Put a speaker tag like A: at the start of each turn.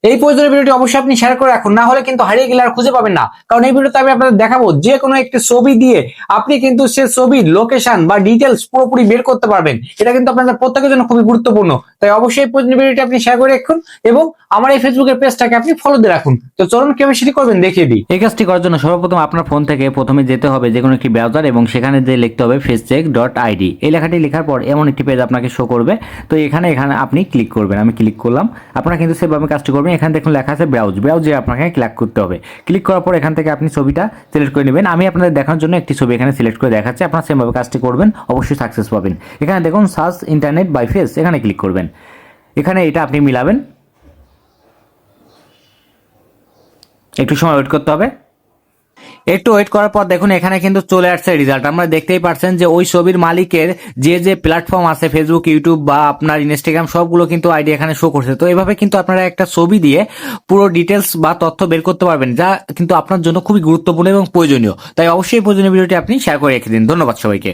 A: এই প্রয়োজনীয় ভিডিওটি অবশ্যই আপনি শেয়ার করে রাখুন, না হলে কিন্তু হারিয়ে গেলে আর খুঁজে পাবেন না। কারণ এই ভিডিওতে আমি আপনাদের দেখাবো যে কোনো একটি ছবি দিয়ে আপনি কিন্তু সে ছবির লোকেশন বা ডিটেলস পুরোপুরি বের করতে পারবেন। এটা কিন্তু আপনাদের প্রত্যেকের জন্য খুবই গুরুত্বপূর্ণ। তাই অবশ্যই এই প্রয়োজনীয় ভিডিওটি আপনি শেয়ার করে রাখুন এবং আমার এই ফেসবুকের পেজটাকে আপনি ফলো দিয়ে রাখুন। তো চলুন কিভাবে সেটি করবেন দেখিয়ে দিই।
B: এই কাজটি করার জন্য সর্বপ্রথম আপনার ফোন থেকে প্রথমে যেতে হবে যে কোনো একটি ব্রাউজার এবং সেখানে যে লিখতে হবে facecheck.id। এই লেখাটি লেখার পর এমন একটি পেজ আপনাকে শো করবে। তো এখানে আপনি ক্লিক করবেন, আমি ক্লিক করলাম। আপনারা কিন্তু সেভাবে কাজটি করবেন। এখানে দেখুন লেখা আছে ব্রাউজে আপনাকে ক্লিক করতে হবে। ক্লিক করার পর এখান থেকে আপনি ছবিটা সিলেক্ট করে নেবেন। আমি আপনাদের দেখানোর জন্য একটি ছবি এখানে সিলেক্ট করে দেখাচ্ছি, আপনারা সেমভাবে কাজটি করবেন, অবশ্যই সাকসেস পাবেন। এখানে দেখুন সার্চ ইন্টারনেট বাই ফেস, এখানে ক্লিক করবেন। এখানে এটা আপনি মিলাবেন, একটু সময় ওয়েট করতে হবে। একটু ওয়েট করার পর দেখুন এখানে কিন্তু চলে আসছে রেজাল্ট। আমরা দেখতেই পাচ্ছেন যে ওই ছবির মালিকের যে প্ল্যাটফর্ম আছে ফেসবুক, ইউটিউব বা আপনার ইনস্টাগ্রাম সবগুলো কিন্তু আইডি এখানে শো করছে। তো এভাবে কিন্তু আপনারা একটা ছবি দিয়ে পুরো ডিটেলস বা তথ্য বের করতে পারবেন, যা কিন্তু আপনার জন্য খুবই গুরুত্বপূর্ণ এবং প্রয়োজনীয়। তাই অবশ্যই প্রয়োজনীয় ভিডিওটি আপনি শেয়ার করে রেখে দিন। ধন্যবাদ সবাইকে।